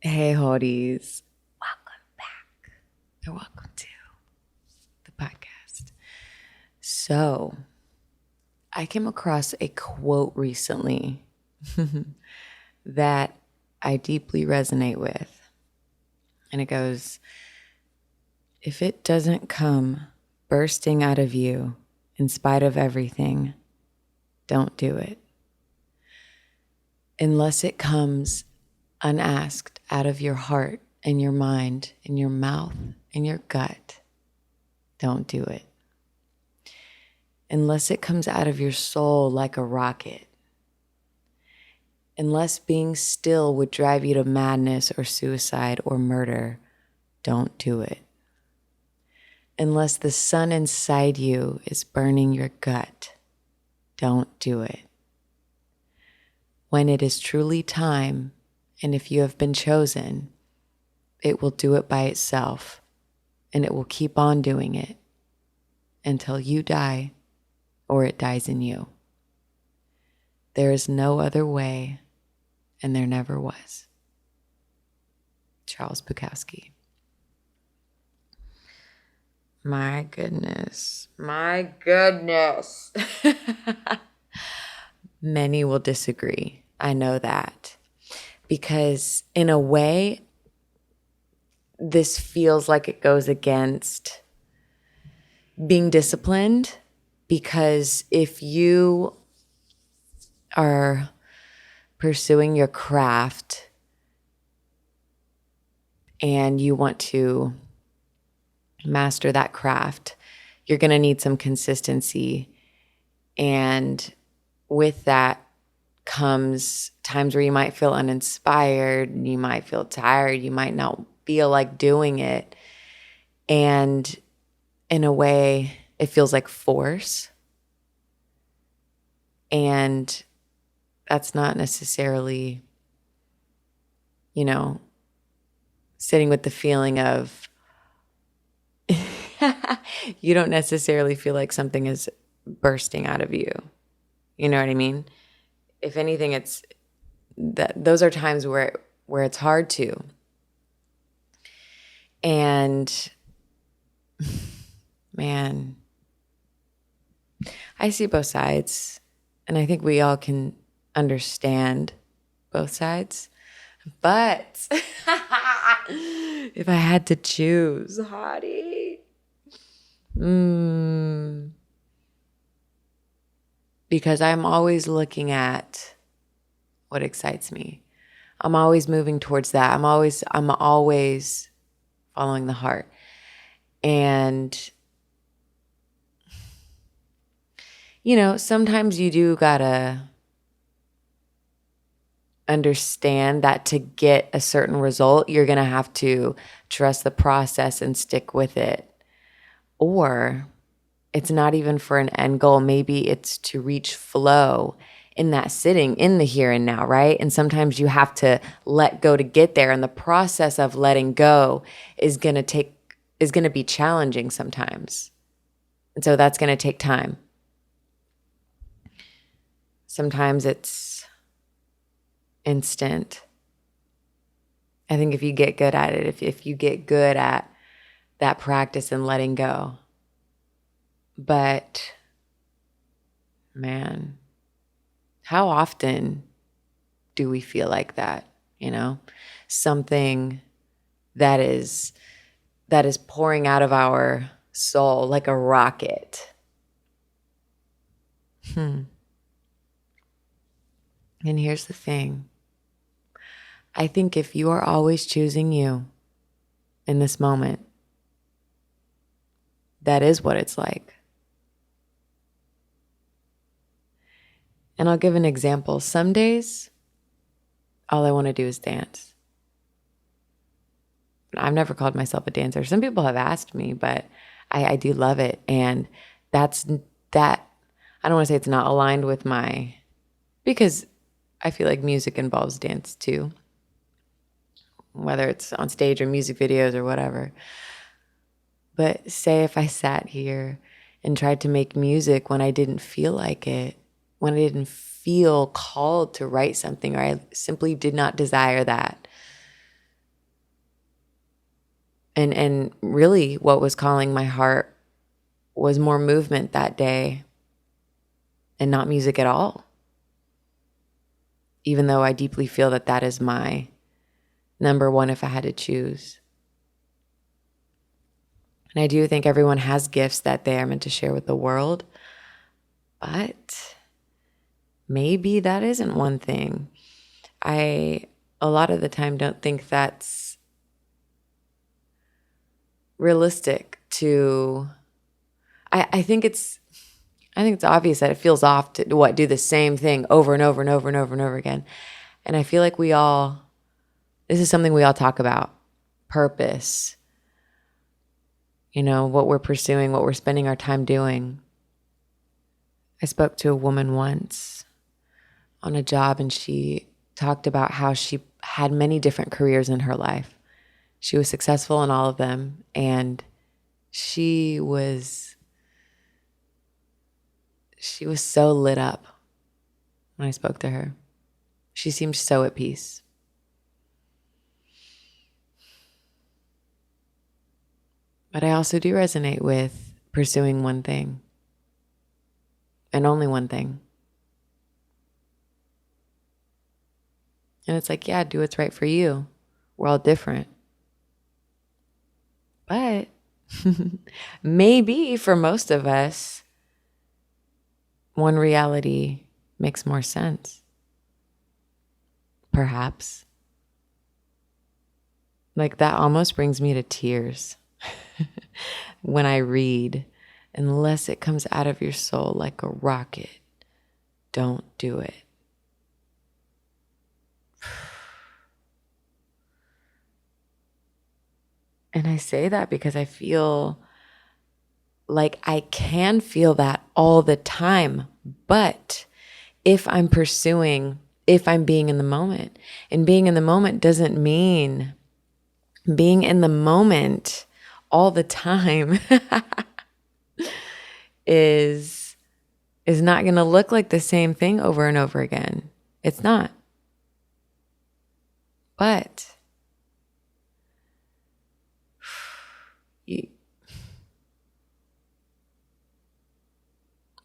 Hey, Hotties. Welcome back. Or welcome to the podcast. So, I came across a quote recently that I deeply resonate with. And it goes, if it doesn't come bursting out of you in spite of everything, don't do it. Unless it comes unasked out of your heart and your mind and your mouth and your gut, don't do it. Unless it comes out of your soul like a rocket. Unless being still would drive you to madness or suicide or murder, don't do it. Unless the sun inside you is burning your gut, don't do it. When it is truly time, and if you have been chosen, it will do it by itself, and it will keep on doing it until you die or it dies in you. There is no other way, and there never was. Charles Bukowski. My goodness. My goodness. Many will disagree. I know that. Because in a way, this feels like it goes against being disciplined. Because if you are pursuing your craft and you want to master that craft, you're going to need some consistency. And with that comes times where you might feel uninspired, you might feel tired, you might not feel like doing it. And in a way, it feels like force. And that's not necessarily, sitting with the feeling of, you don't necessarily feel like something is bursting out of you. You know what I mean? If anything, it's that those are times where it's hard to. And man, I see both sides, and I think we all can understand both sides. But if I had to choose, hottie, because I'm always looking at what excites me. I'm always moving towards that. I'm always following the heart. And sometimes you do gotta understand that to get a certain result, you're gonna have to trust the process and stick with it. Or it's not even for an end goal. Maybe it's to reach flow in that sitting in the here and now, right? And sometimes you have to let go to get there. And the process of letting go is going to be challenging sometimes. And so that's going to take time. Sometimes it's instant. I think if you get good at it, if you get good at that practice and letting go. But man, how often do we feel like that? Something that is pouring out of our soul like a rocket. And here's the thing. I think if you are always choosing you in this moment, that is what it's like. And I'll give an example. Some days, all I want to do is dance. I've never called myself a dancer. Some people have asked me, but I do love it. And that's that. I don't want to say it's not aligned with because I feel like music involves dance too, whether it's on stage or music videos or whatever. But say if I sat here and tried to make music when I didn't feel like it, when I didn't feel called to write something, or I simply did not desire that, And really what was calling my heart was more movement that day and not music at all. Even though I deeply feel that that is my number one if I had to choose. And I do think everyone has gifts that they are meant to share with the world. But maybe that isn't one thing. I, a lot of the time, don't think that's realistic to... I think it's obvious that it feels off to do the same thing over and over and over and over and over again. And I feel like this is something we all talk about. Purpose. What we're pursuing, what we're spending our time doing. I spoke to a woman once on a job, and she talked about how she had many different careers in her life. She was successful in all of them, and she was so lit up when I spoke to her. She seemed so at peace. But I also do resonate with pursuing one thing and only one thing. And it's like, yeah, do what's right for you. We're all different. But maybe for most of us, one reality makes more sense. Perhaps. Like that almost brings me to tears when I read, unless it comes out of your soul like a rocket, don't do it. And I say that because I feel like I can feel that all the time. But if I'm being in the moment, and being in the moment doesn't mean being in the moment all the time is not going to look like the same thing over and over again. It's not. But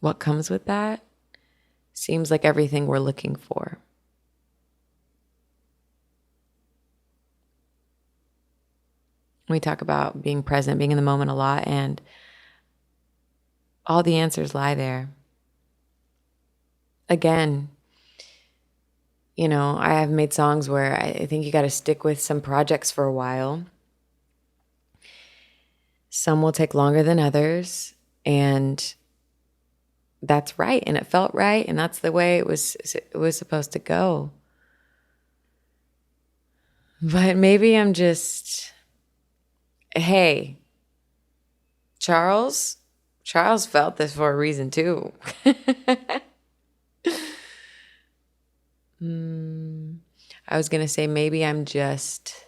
what comes with that seems like everything we're looking for. We talk about being present, being in the moment a lot, and all the answers lie there. Again, I have made songs where I think you got to stick with some projects for a while. Some will take longer than others, and that's right, and it felt right, and that's the way it was supposed to go. But maybe I'm just, hey, Charles felt this for a reason too. I was going to say maybe I'm just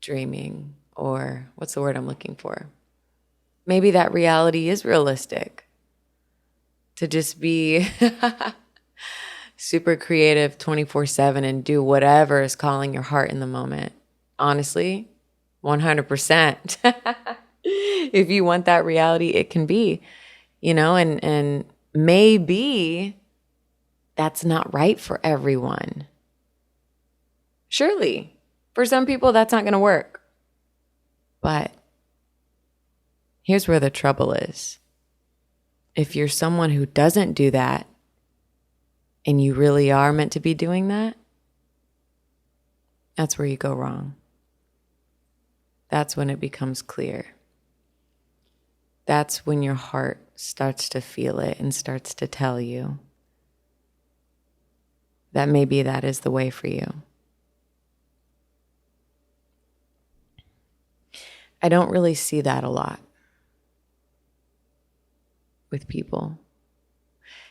dreaming, or what's the word I'm looking for? Maybe that reality is realistic. To just be super creative 24/7 and do whatever is calling your heart in the moment. Honestly, 100%. If you want that reality, it can be, and maybe that's not right for everyone. Surely, for some people, that's not going to work. But here's where the trouble is. If you're someone who doesn't do that, and you really are meant to be doing that, that's where you go wrong. That's when it becomes clear. That's when your heart starts to feel it and starts to tell you that maybe that is the way for you. I don't really see that a lot with people.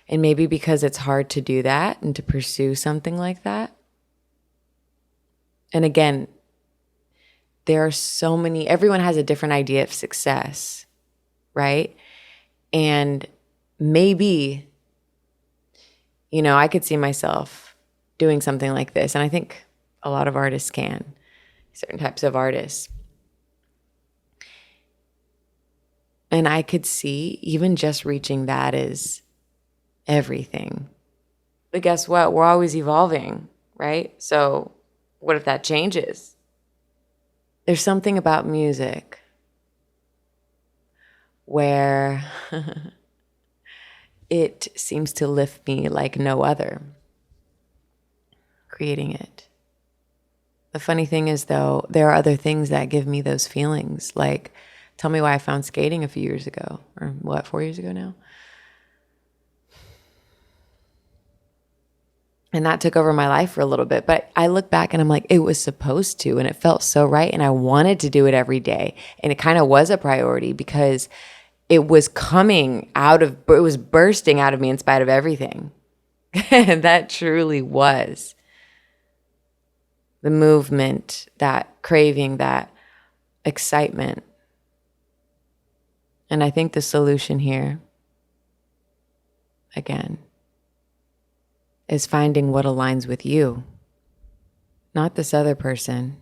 And maybe because it's hard to do that and to pursue something like that. And again, there are so many, everyone has a different idea of success, right? And maybe, I could see myself doing something like this. And I think a lot of artists can, certain types of artists. And I could see even just reaching that is everything. But guess what? We're always evolving, right? So what if that changes? There's something about music where it seems to lift me like no other, creating it. The funny thing is, though, there are other things that give me those feelings. Like, tell me why I found skating a few years ago, or what, 4 years ago now? And that took over my life for a little bit. But I look back and I'm like, it was supposed to, and it felt so right. And I wanted to do it every day. And it kind of was a priority because it was it was bursting out of me in spite of everything. And that truly was the movement, that craving, that excitement. And I think the solution here, again, is finding what aligns with you, not this other person,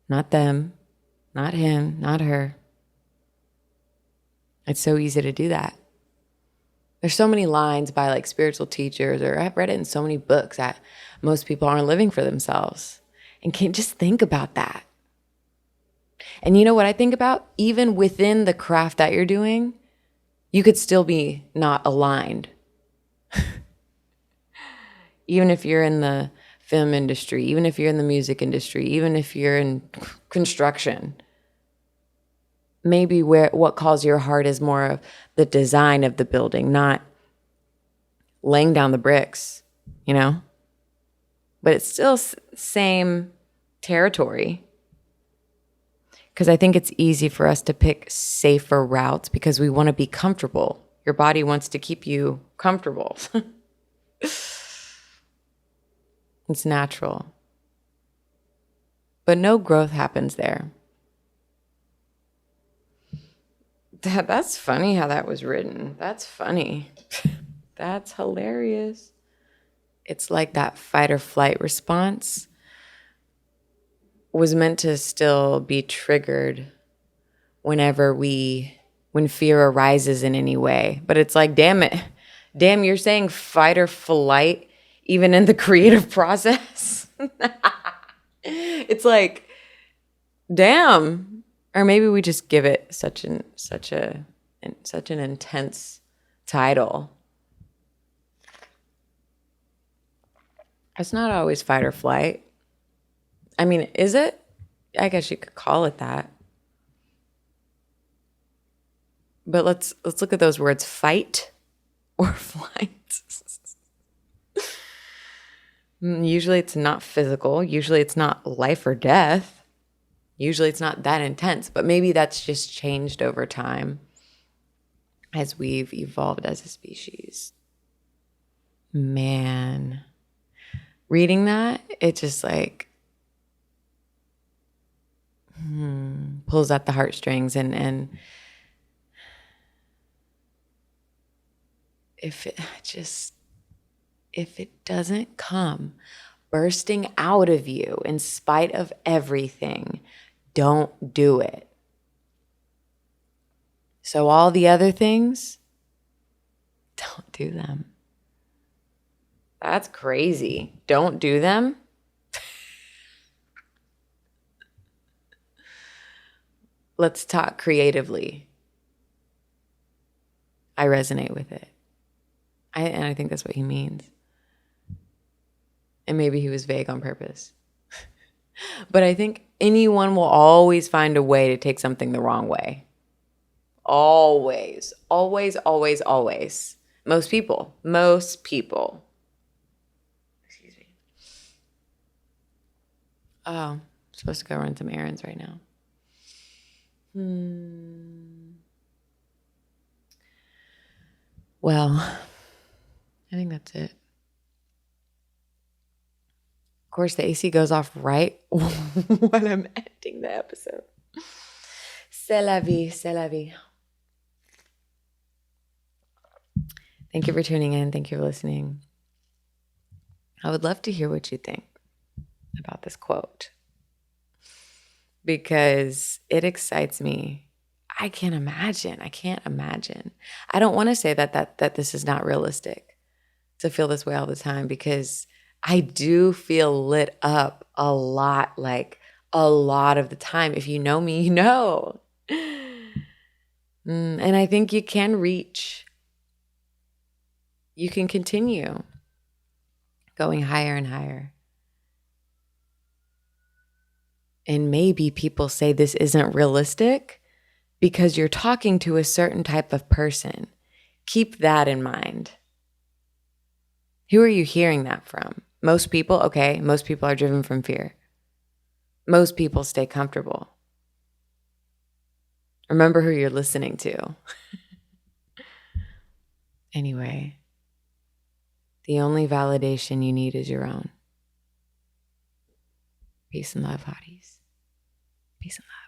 not them, not him, not her. It's so easy to do that. There's so many lines by like spiritual teachers, or I've read it in so many books, that most people aren't living for themselves. And can't just think about that. And you know what I think about? Even within the craft that you're doing, you could still be not aligned. Even if you're in the film industry, even if you're in the music industry, even if you're in construction, maybe what calls your heart is more of the design of the building, not laying down the bricks, you know? But it's still same territory. Because I think it's easy for us to pick safer routes because we want to be comfortable. Your body wants to keep you comfortable. It's natural. But no growth happens there. That's funny how that was written. That's funny. That's hilarious. It's like that fight or flight response was meant to still be triggered when fear arises in any way. But it's like, damn it. Damn, you're saying fight or flight even in the creative process? It's like, damn. Or maybe we just give it such an intense title. It's not always fight or flight. I mean, is it? I guess you could call it that. But let's look at those words, fight or flight. Usually it's not physical. Usually it's not life or death. Usually it's not that intense, but maybe that's just changed over time as we've evolved as a species. Man, reading that, it just like pulls at the heartstrings, and if it doesn't come bursting out of you in spite of everything, don't do it. So all the other things, don't do them. That's crazy. Don't do them? Let's talk creatively. I resonate with it. And I think that's what he means. And maybe he was vague on purpose. But I think anyone will always find a way to take something the wrong way. Always, always, always, always. Most people. Excuse me. Oh, I'm supposed to go run some errands right now. Well, I think that's it. Of course, the AC goes off right when I'm editing the episode. C'est la vie, c'est la vie. Thank you for tuning in. Thank you for listening. I would love to hear what you think about this quote, because it excites me. I can't imagine. I can't imagine. I don't want to say that this is not realistic to feel this way all the time, because I do feel lit up a lot, like a lot of the time. If you know me, you know. And I think you can reach. You can continue going higher and higher. And maybe people say this isn't realistic because you're talking to a certain type of person. Keep that in mind. Who are you hearing that from? Most people, okay, most people are driven from fear. Most people stay comfortable. Remember who you're listening to. Anyway, the only validation you need is your own. Peace and love, hotties. Peace and love.